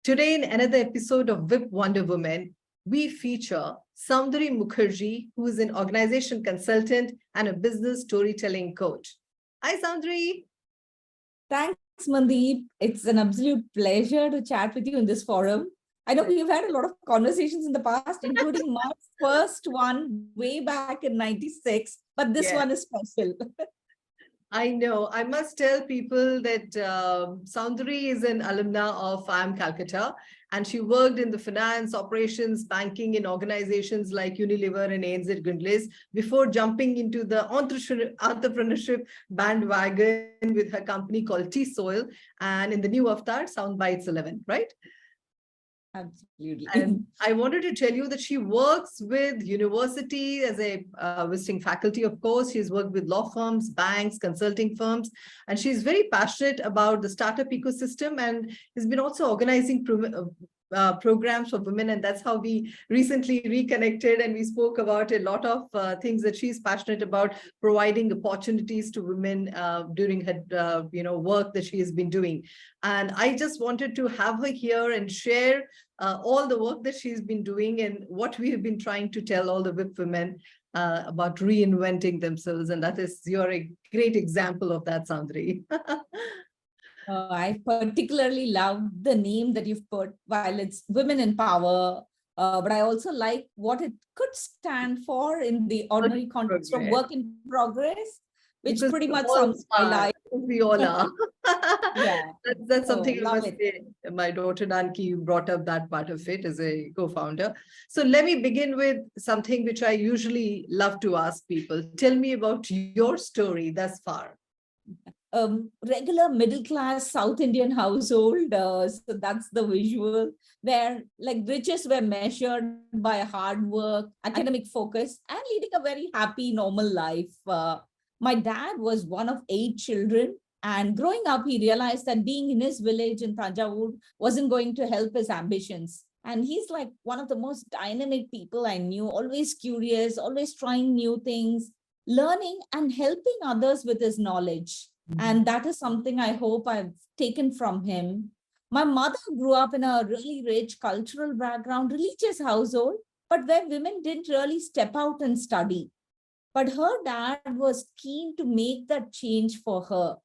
Today, in another episode of WiP WonderWoman, we feature Soundari Mukherjea, who is an organization consultant and a business storytelling coach. Hi, Soundari. Thanks, Mandeep. It's an absolute pleasure to chat with you in this forum. I know we've had a lot of conversations in the past, including my first one way back in 96, but this one is special. I know. I must tell people that Soundari is an alumna of IIM Calcutta, and she worked in the finance, operations, banking in organizations like Unilever and ANZ Grindlays before jumping into the entrepreneurship bandwagon with her company called TSoL, and in the new avatar, Soundbites 11, right? Absolutely. And I wanted to tell you that she works with university as a visiting faculty, of course. She's worked with law firms, banks, consulting firms, and she's very passionate about the startup ecosystem and has been also organizing programs for women. And that's how we recently reconnected, and we spoke about a lot of things that she's passionate about, providing opportunities to women during her work that she has been doing. And I just wanted to have her here and share all the work that she's been doing and what we have been trying to tell all the WiP women about reinventing themselves. And that is, you're a great example of that, Soundari. I particularly love the name that you've put, while it's Women in Power, but I also like what it could stand for in the ordinary context of work in progress, which because pretty much sums my life. We all are. Yeah, that's something I must say. My daughter Nanki brought up that part of it as a co-founder. So let me begin with something which I usually love to ask people. Tell me about your story thus far. Regular middle-class South Indian household. So that's the visual where like riches were measured by hard work, academic focus, and leading a very happy, normal life. My dad was one of 8 children, and growing up, he realized that being in his village in Tanjavur wasn't going to help his ambitions. And he's like one of the most dynamic people I knew, always curious, always trying new things, learning and helping others with his knowledge. And that is something I hope I've taken from him. My mother grew up in a really rich cultural background, religious household, but where women didn't really step out and study. But her dad was keen to make that change for her.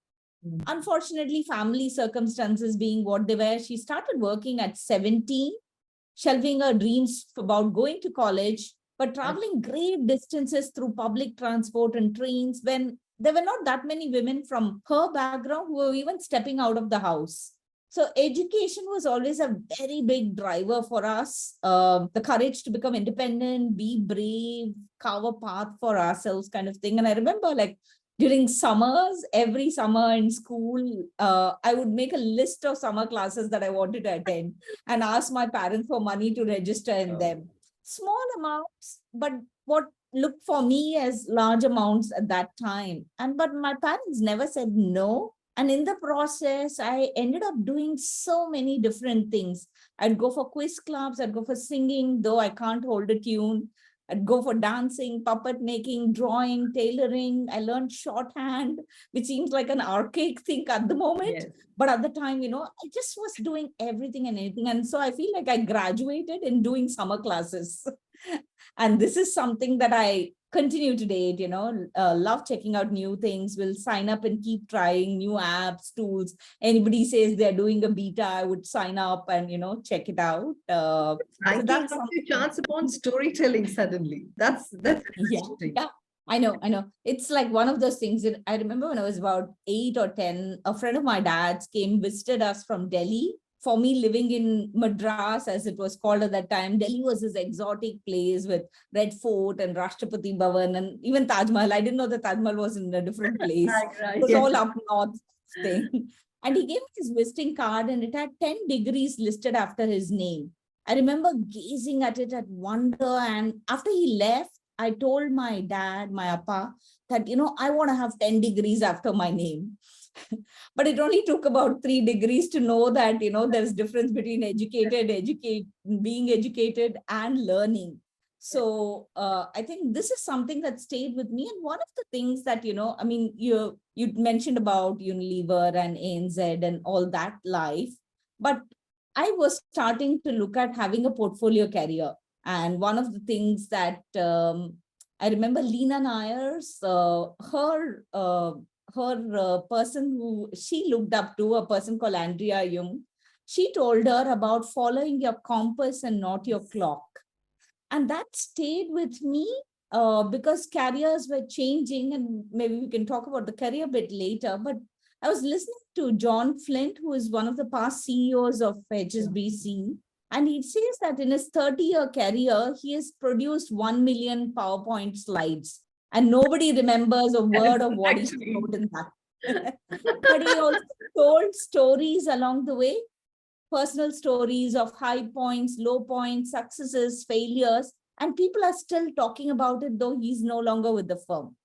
Unfortunately, family circumstances being what they were, she started working at 17, shelving her dreams about going to college, but traveling great distances through public transport and trains when there were not that many women from her background who were even stepping out of the house. So education was always a very big driver for us. The courage to become independent, be brave, carve a path for ourselves kind of thing. And I remember like during summers, every summer in school, I would make a list of summer classes that I wanted to attend and ask my parents for money to register in them. Small amounts, but what looked for me as large amounts at that time. But my parents never said no. And in the process, I ended up doing so many different things. I'd go for quiz clubs, I'd go for singing, though I can't hold a tune. I'd go for dancing, puppet making, drawing, tailoring. I learned shorthand, which seems like an archaic thing at the moment. Yes. But at the time, I just was doing everything and anything. And so I feel like I graduated in doing summer classes. And this is something that I continue to date, love checking out new things, will sign up and keep trying new apps, tools. Anybody says they're doing a beta, I would sign up and, check it out. So that's a chance upon storytelling suddenly. That's interesting. Yeah. I know. It's like one of those things that I remember when I was about 8 or 10, a friend of my dad's visited us from Delhi. For me, living in Madras, as it was called at that time, Delhi was this exotic place with Red Fort and Rashtrapati Bhavan and even Taj Mahal. I didn't know that Taj Mahal was in a different place. Right. It was all up north thing. And he gave me his visiting card and it had 10 degrees listed after his name. I remember gazing at it at wonder. And after he left, I told my dad, my appa, that, I want to have 10 degrees after my name. But it only took about 3 degrees to know that, there's difference between being educated and learning. So I think this is something that stayed with me. And one of the things that, you mentioned about Unilever and ANZ and all that life, but I was starting to look at having a portfolio career. And one of the things that I remember Leena Nayar's, her person who she looked up to, a person called Andrea Jung, she told her about following your compass and not your clock. And that stayed with me because careers were changing, and maybe we can talk about the career bit later. But I was listening to John Flint, who is one of the past CEOs of HSBC, and he says that in his 30-year career, he has produced 1 million PowerPoint slides, and nobody remembers a word of what he wrote in that. But he also told stories along the way, personal stories of high points, low points, successes, failures, and people are still talking about it, though he's no longer with the firm.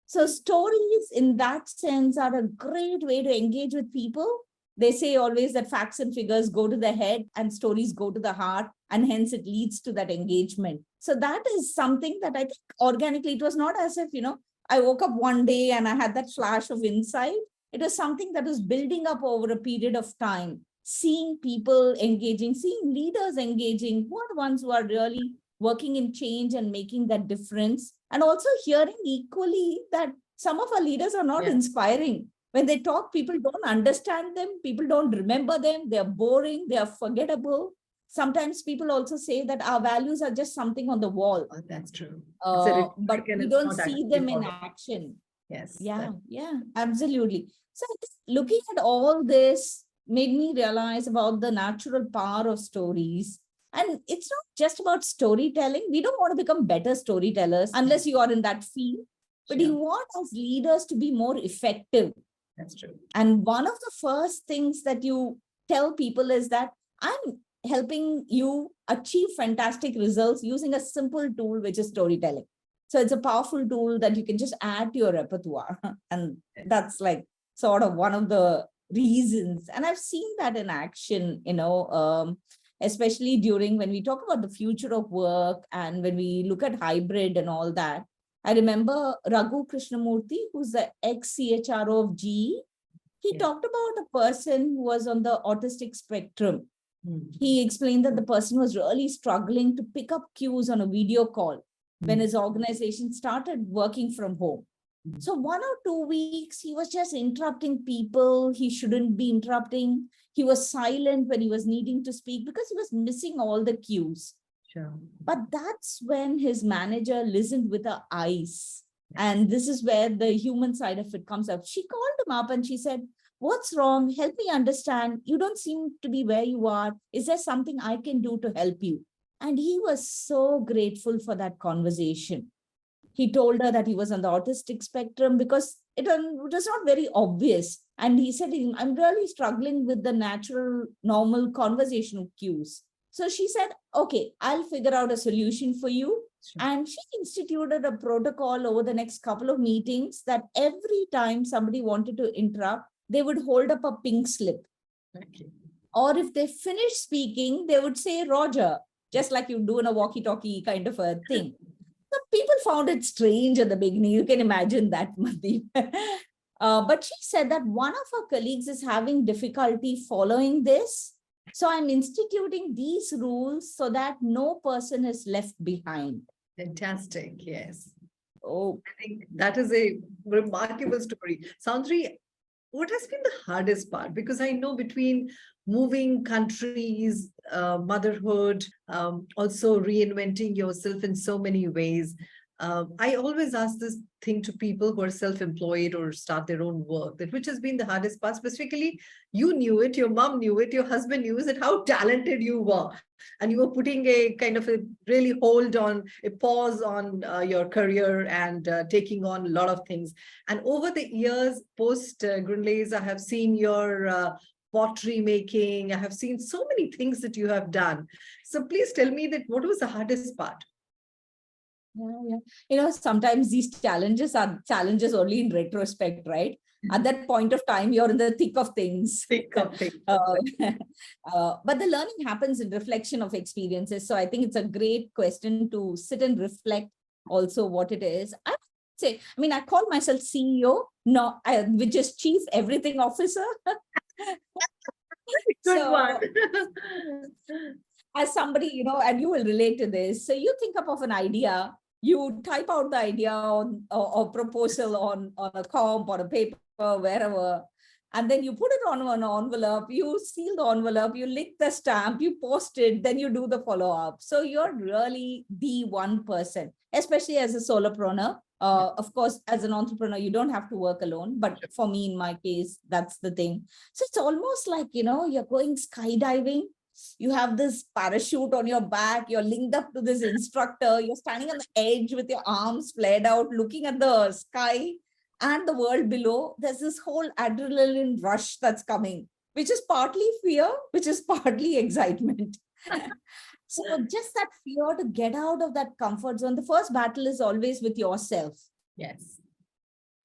So stories in that sense are a great way to engage with people. They say always that facts and figures go to the head and stories go to the heart, and hence it leads to that engagement. So that is something that I think organically, it was not as if, I woke up one day and I had that flash of insight. It was something that was building up over a period of time, seeing people engaging, seeing leaders engaging, who are the ones who are really working in change and making that difference. And also hearing equally that some of our leaders are not inspiring. When they talk, people don't understand them. People don't remember them. They're boring. They are forgettable. Sometimes people also say that our values are just something on the wall. Oh, that's true. But we don't see them in action. Yes. Yeah, absolutely. So I think looking at all this made me realize about the natural power of stories. And it's not just about storytelling. We don't want to become better storytellers unless you are in that field, but you want as leaders to be more effective. That's true. And one of the first things that you tell people is that I'm helping you achieve fantastic results using a simple tool, which is storytelling. So it's a powerful tool that you can just add to your repertoire. And that's like sort of one of the reasons. And I've seen that in action, especially during when we talk about the future of work and when we look at hybrid and all that. I remember Raghu Krishnamurthy, who's the ex-CHRO of GE. He talked about a person who was on the autistic spectrum. He explained that the person was really struggling to pick up cues on a video call when his organization started working from home. So 1 or 2 weeks, he was just interrupting people he shouldn't be interrupting. He was silent when he was needing to speak because he was missing all the cues. Sure. But that's when his manager listened with her eyes. And this is where the human side of it comes up. She called him up and she said, "What's wrong? Help me understand. You don't seem to be where you are. Is there something I can do to help you?" And he was so grateful for that conversation. He told her that he was on the autistic spectrum because it was not very obvious. And he said, "I'm really struggling with the natural, normal conversational cues." So she said, "Okay, I'll figure out a solution for you." Sure. And she instituted a protocol over the next couple of meetings that every time somebody wanted to interrupt, they would hold up a pink slip. Okay. Or if they finished speaking, they would say, "Roger," just like you do in a walkie-talkie kind of a thing. So people found it strange at the beginning. You can imagine that, Mandeep. But she said that one of her colleagues is having difficulty following this. So I'm instituting these rules so that no person is left behind. Fantastic. Yes. Oh, I think that is a remarkable story. Soundari, what has been the hardest part? Because I know between moving countries, motherhood, also reinventing yourself in so many ways. I always ask this thing to people who are self-employed or start their own work, that which has been the hardest part. Specifically, you knew it, your mom knew it, your husband knew it, how talented you were. And you were putting a kind of a really hold on, a pause on your career and taking on a lot of things. And over the years, post Grindlays, I have seen your pottery making. I have seen so many things that you have done. So please tell me that what was the hardest part? Yeah. Sometimes these challenges are challenges only in retrospect, right? At that point of time, you're in the thick of things. But the learning happens in reflection of experiences. So I think it's a great question to sit and reflect also what it is. I call myself CEO, which is Chief Everything Officer. Good one. So as somebody, and you will relate to this. So you think up of an idea, you type out the idea on or proposal on a comp or a paper, wherever, and then you put it on an envelope, you seal the envelope, you lick the stamp, you post it, then you do the follow-up. So you're really the one person, especially as a solopreneur. Of course, as an entrepreneur, you don't have to work alone. But for me, in my case, that's the thing. So it's almost like, you're going skydiving. You have this parachute on your back, you're linked up to this instructor, you're standing on the edge with your arms flared out, looking at the sky and the world below. There's this whole adrenaline rush that's coming, which is partly fear, which is partly excitement. So just that fear to get out of that comfort zone. The first battle is always with yourself. Yes.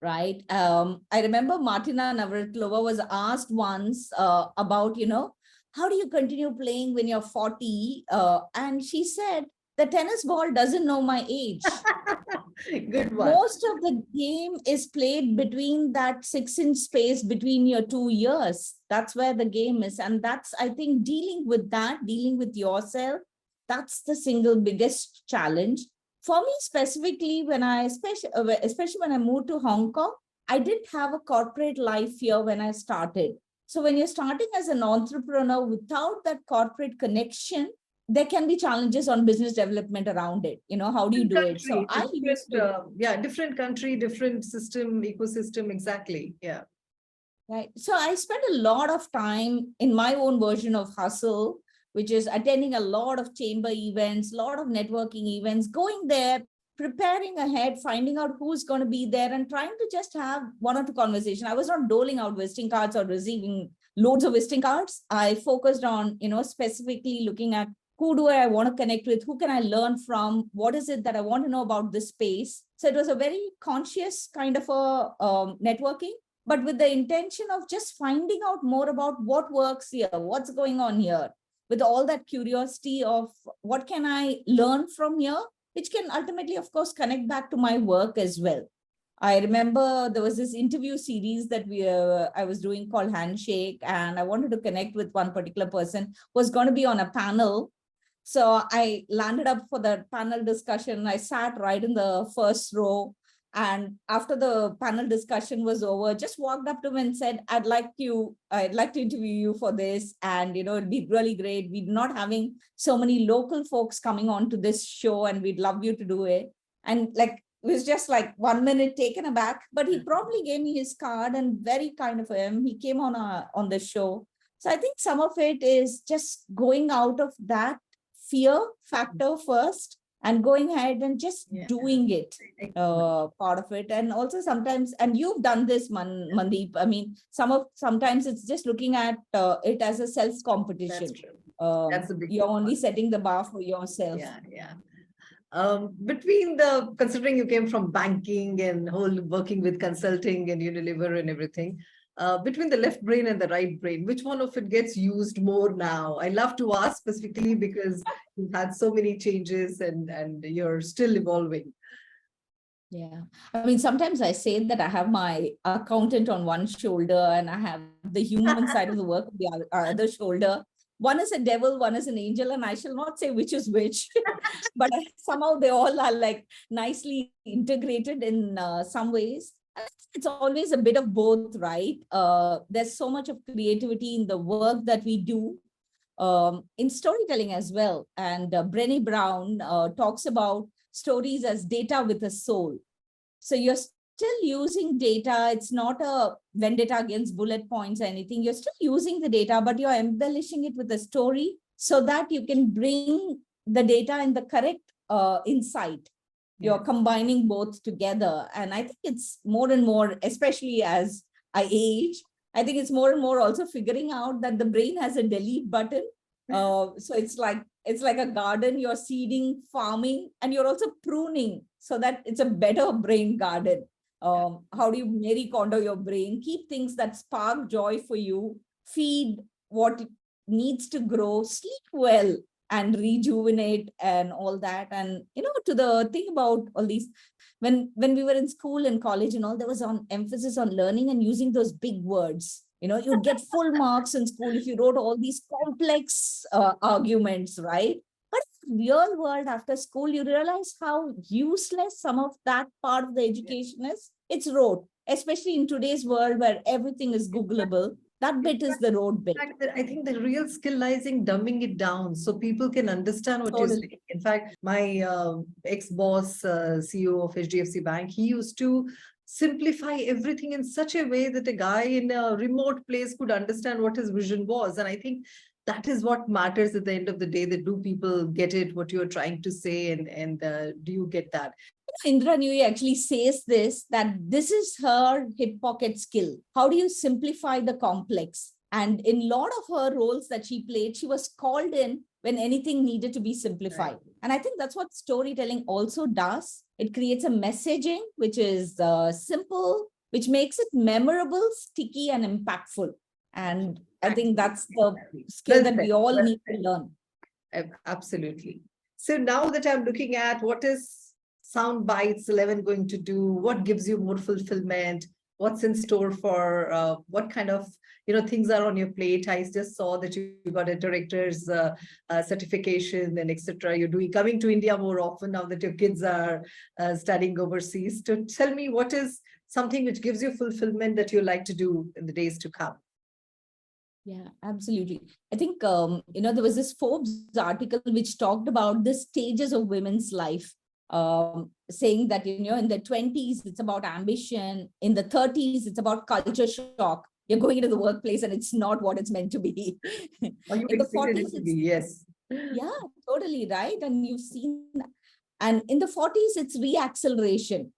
Right. I remember Martina Navratilova was asked once about, how do you continue playing when you're 40? And she said, the tennis ball doesn't know my age. Good one. Most of the game is played between that 6-inch space between your 2 years. That's where the game is. And that's, I think, dealing with yourself, that's the single biggest challenge. For me specifically, especially when I moved to Hong Kong, I didn't have a corporate life here when I started. So when you're starting as an entrepreneur without that corporate connection, there can be challenges on business development around it. How do you do it? So I used to, different country, different system, ecosystem. Exactly. Yeah. Right. So I spent a lot of time in my own version of hustle, which is attending a lot of chamber events, a lot of networking events, going there, preparing ahead, finding out who's going to be there and trying to just have one or two conversations. I was not doling out visiting cards or receiving loads of visiting cards. I focused on, specifically looking at who do I want to connect with? Who can I learn from? What is it that I want to know about this space? So it was a very conscious kind of a networking, but with the intention of just finding out more about what works here, what's going on here, with all that curiosity of what can I learn from here, which can ultimately, of course, connect back to my work as well. I remember there was this interview series that I was doing called Handshake, and I wanted to connect with one particular person who was going to be on a panel. So I landed up for the panel discussion. I sat right in the first row. And after the panel discussion was over, just walked up to him and said, I'd like to interview you for this. And, it'd be really great. We're not having so many local folks coming on to this show, and we'd love you to do it. And it was just like 1 minute taken aback, but he probably gave me his card, and very kind of him. He came on the show. So I think some of it is just going out of that fear factor first and going ahead and just doing it, part of it. And also sometimes, and you've done this, Mandeep, I mean, sometimes it's just looking at it as a self-competition. That's true. That's the big you're only setting the bar for yourself. Considering you came from banking and whole working with consulting and Unilever and everything, between the left brain and the right brain, which one of it gets used more now? I love to ask specifically because you've had so many changes and you're still evolving. Yeah. I mean, sometimes I say that I have my accountant on one shoulder and I have the human side of the work on the other shoulder. One is a devil, one is an angel, and I shall not say which is which, but somehow they all are nicely integrated in some ways. It's always a bit of both, right? There's so much of creativity in the work that we do, in storytelling as well. And Brené Brown talks about stories as data with a soul. So you're still using data. It's not a vendetta against bullet points or anything. You're still using the data, but you're embellishing it with a story so that you can bring the data in the correct insight. You're combining both together. And I think it's more and more, especially as I age, I think it's more and more also figuring out that the brain has a delete button. So it's like a garden. You're seeding, farming, and you're also pruning so that it's a better brain garden. How do you Marie Kondo your brain? Keep things that spark joy for you, feed what it needs to grow, sleep well, and rejuvenate and all that. And, to the thing about all these, when we were in school and college and all, there was on emphasis on learning and using those big words. You'd get full marks in school if you wrote all these complex arguments, right? But in the real world, after school, you realize how useless some of that part of the education is. It's rote, especially in today's world where everything is Googleable. That bit is the road bit. I think the real skill lies in dumbing it down so people can understand what you're Totally. saying. In fact, my ex-boss, CEO of HDFC Bank, he used to simplify everything in such a way that a guy in a remote place could understand what his vision was. And I think that is what matters at the end of the day, that do people get it, what you're trying to say, and do you get that? Indra Nui actually says this, that this is her hip pocket skill. How do you simplify the complex? And in a lot of her roles that she played, she was called in when anything needed to be simplified. Right. And I think that's what storytelling also does. It creates a messaging which is simple, which makes it memorable, sticky, and impactful. And I think that's the skill that we all need to learn. Absolutely. So now that I'm looking at what is Sound Bites 11 going to do, what gives you more fulfillment, what's in store for what kind of things are on your plate. I just saw that you got a director's certification and etc. You're coming to India more often now that your kids are studying overseas. So tell me, what is something which gives you fulfillment that you like to do in the days to come? Yeah, absolutely. I think, there was this Forbes article which talked about the stages of women's life. Saying that, in the 20s, it's about ambition. In the 30s, it's about culture shock. You're going into the workplace and it's not what it's meant to be. In the 40s, yes. Yeah, totally right. And you've seen that. And in the 40s, it's reacceleration.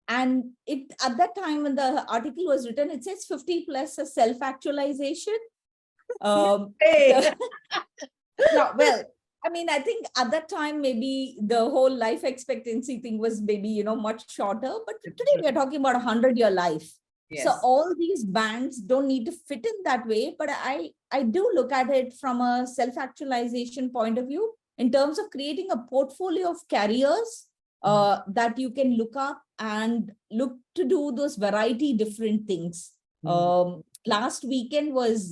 And at that time when the article was written, it says 50 plus a self-actualization. Hey. Yeah, well, I mean, I think at that time, maybe the whole life expectancy thing was maybe, much shorter. But today we are talking about 100-year life. Yes. So all these bands don't need to fit in that way. But I do look at it from a self-actualization point of view in terms of creating a portfolio of careers that you can look up and look to do those variety different things. Last weekend was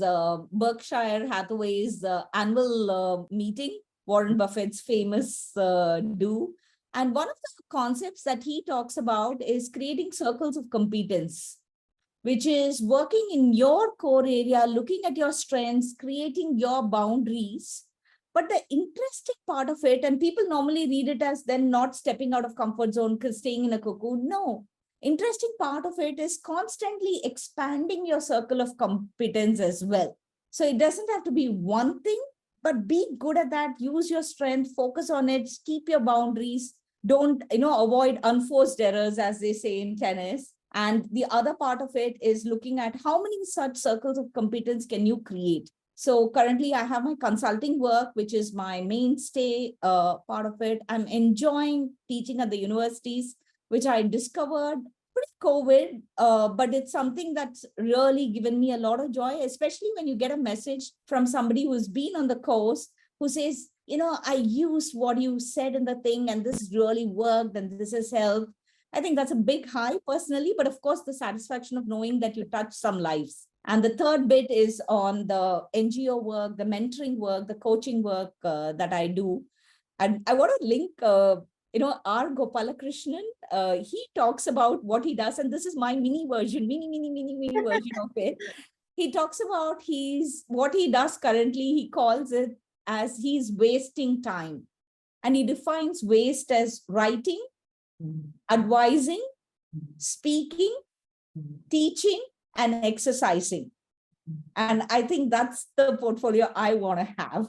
Berkshire Hathaway's annual meeting, Warren Buffett's famous do. And one of the concepts that he talks about is creating circles of competence, which is working in your core area, looking at your strengths, creating your boundaries. But the interesting part of it, and people normally read it as then not stepping out of comfort zone, staying in a cocoon. No. Interesting part of it is constantly expanding your circle of competence as well. So it doesn't have to be one thing, but be good at that. Use your strength, focus on it, keep your boundaries. Don't, avoid unforced errors, as they say in tennis. And the other part of it is looking at how many such circles of competence can you create. So currently I have my consulting work, which is my mainstay part of it. I'm enjoying teaching at the universities, which I discovered pre-COVID, but it's something that's really given me a lot of joy, especially when you get a message from somebody who's been on the course who says, I used what you said in the thing and this really worked and this has helped. I think that's a big high personally, but of course the satisfaction of knowing that you touch some lives. And the third bit is on the NGO work, the mentoring work, the coaching work that I do. And I want to link R. Gopalakrishnan, he talks about what he does, and this is my mini version of it. He talks about what he does currently, he calls it as he's wasting time. And he defines waste as writing, advising, speaking, teaching, and exercising. And I think that's the portfolio I want to have.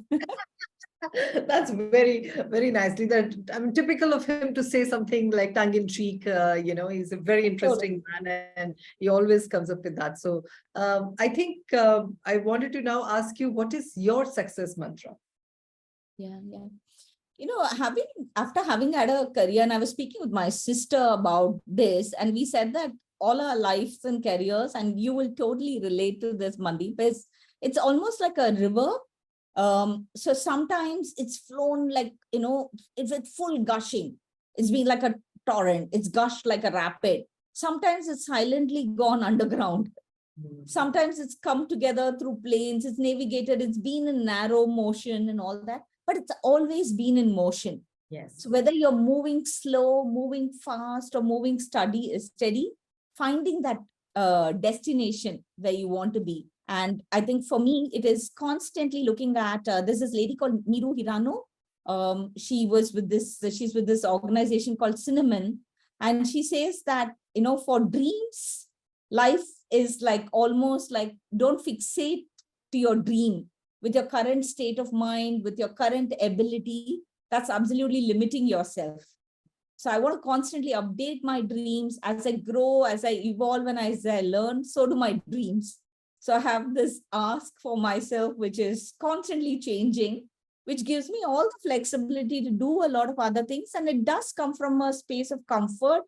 That's very, very nicely. That typical of him to say something like tongue in cheek. He's a very interesting man, and he always comes up with that. So I think I wanted to now ask you, what is your success mantra? Yeah. After having had a career, and I was speaking with my sister about this, and we said that all our lives and careers, and you will totally relate to this, Mandeep, is it's almost like a river. So sometimes it's flown like, it's with full gushing. It's been like a torrent. It's gushed like a rapid. Sometimes it's silently gone underground. Sometimes it's come together through planes, it's navigated, it's been in narrow motion and all that, but it's always been in motion. Yes. So whether you're moving slow, moving fast, or moving steady, finding that destination where you want to be. And I think for me, it is constantly looking at, there's this lady called Miru Hirano. She's with this organization called Cinnamon. And she says that, for dreams, life is like almost like, don't fixate to your dream with your current state of mind, with your current ability. That's absolutely limiting yourself. So I want to constantly update my dreams as I grow, as I evolve, and as I learn, so do my dreams. So I have this ask for myself, which is constantly changing, which gives me all the flexibility to do a lot of other things. And it does come from a space of comfort.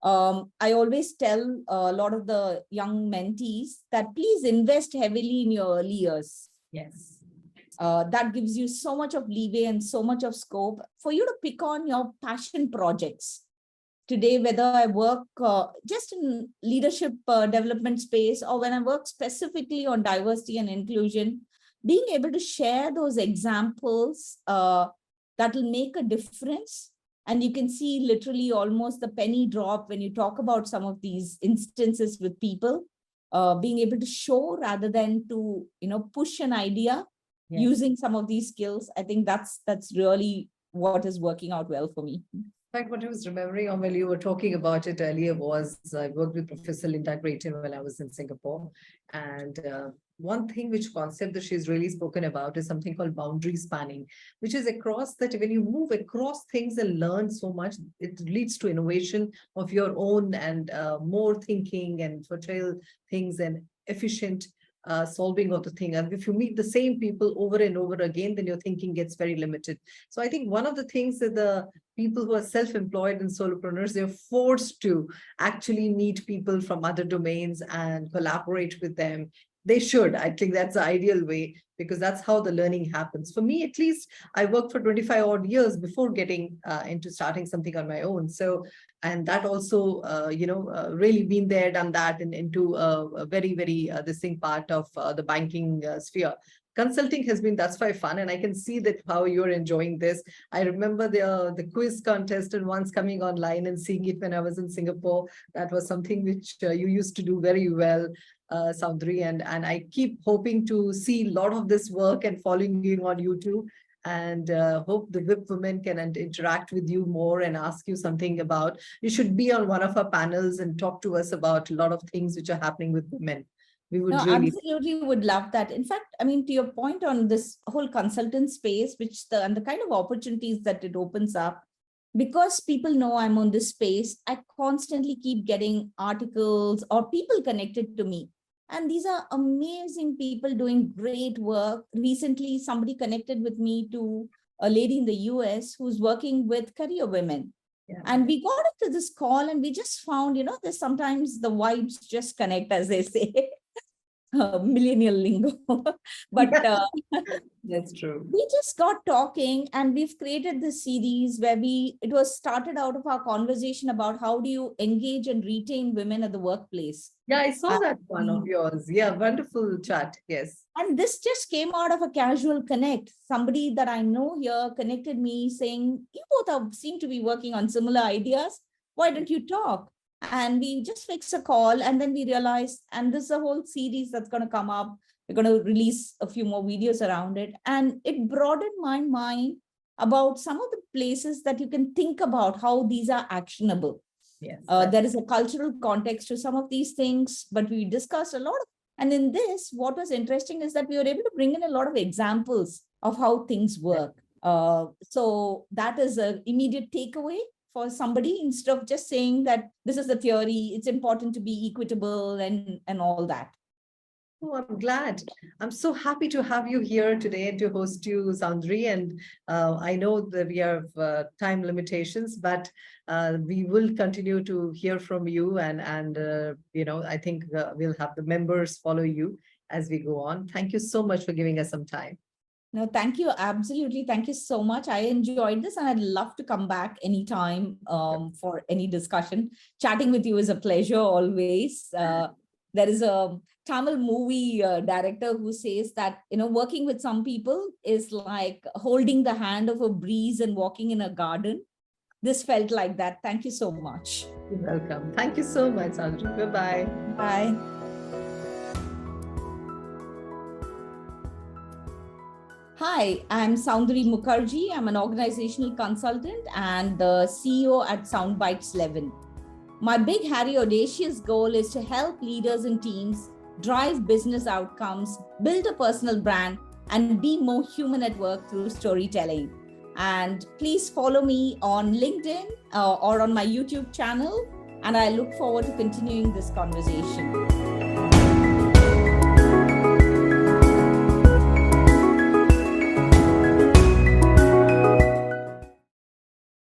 I always tell a lot of the young mentees that please invest heavily in your early years. Yes. That gives you so much of leeway and so much of scope for you to pick on your passion projects. Today, whether I work just in leadership development space, or when I work specifically on diversity and inclusion, being able to share those examples that will make a difference. And you can see literally almost the penny drop when you talk about some of these instances with people, being able to show rather than to, push an idea. Yes. Using some of these skills. I think that's really what is working out well for me. In fact, what I was remembering on while you were talking about it earlier was I worked with Professor Linda Creighton when I was in Singapore. And one thing which concept that she's really spoken about is something called boundary spanning, which is across that when you move across things and learn so much, it leads to innovation of your own and more thinking and fertile things and efficient solving of the thing. And if you meet the same people over and over again, then your thinking gets very limited. So I think one of the things that the people who are self-employed and solopreneurs, they're forced to actually meet people from other domains and collaborate with them. They should. I think that's the ideal way, because that's how the learning happens. For me, at least, I worked for 25 odd years before getting into starting something on my own. So, and that also, really been there, done that, and into a very, very distinct part of the banking sphere. Consulting has been, that's why fun, and I can see that how you're enjoying this. I remember the quiz contest and once coming online and seeing it when I was in Singapore. That was something which you used to do very well, Soundari, and I keep hoping to see a lot of this work and following you on YouTube, and hope the WiP women can interact with you more and ask you something about, you should be on one of our panels and talk to us about a lot of things which are happening with women. We would absolutely would love that. In fact, I mean, to your point on this whole consultant space, and the kind of opportunities that it opens up, because people know I'm on this space, I constantly keep getting articles or people connected to me. And these are amazing people doing great work. Recently, somebody connected with me to a lady in the US who's working with career women. Yeah. And we got into this call and we just found, there's sometimes the vibes just connect, as they say. Millennial lingo. But that's true. We just got talking, and we've created this series where it was started out of our conversation about how do you engage and retain women at the workplace. Yeah, I saw that one of yours. Yeah, wonderful chat. Yes. And this just came out of a casual connect. Somebody that I know here connected me saying, you both seem to be working on similar ideas. Why don't you talk? And we just fixed a call, and then we realized, and this is a whole series that's going to come up. We're going to release a few more videos around it. And it broadened my mind about some of the places that you can think about how these are actionable. Yes. There is a cultural context to some of these things, but we discussed a lot. And in this, what was interesting is that we were able to bring in a lot of examples of how things work. So that is an immediate takeaway for somebody, instead of just saying that this is the theory, it's important to be equitable and all that. Oh, I'm glad. I'm so happy to have you here today and to host you, Soundari. And I know that we have time limitations, but we will continue to hear from you. And I think we'll have the members follow you as we go on. Thank you so much for giving us some time. No, thank you. Absolutely. Thank you so much. I enjoyed this, and I'd love to come back anytime for any discussion. Chatting with you is a pleasure always. There is a Tamil movie director who says that, working with some people is like holding the hand of a breeze and walking in a garden. This felt like that. Thank you so much. You're welcome. Thank you so much, Soundari. Bye-bye. Bye. Hi, I'm Soundari Mukherjea. I'm an organizational consultant and the CEO at Soundbites 11. My big, hairy, audacious goal is to help leaders and teams drive business outcomes, build a personal brand, and be more human at work through storytelling. And please follow me on LinkedIn or on my YouTube channel. And I look forward to continuing this conversation.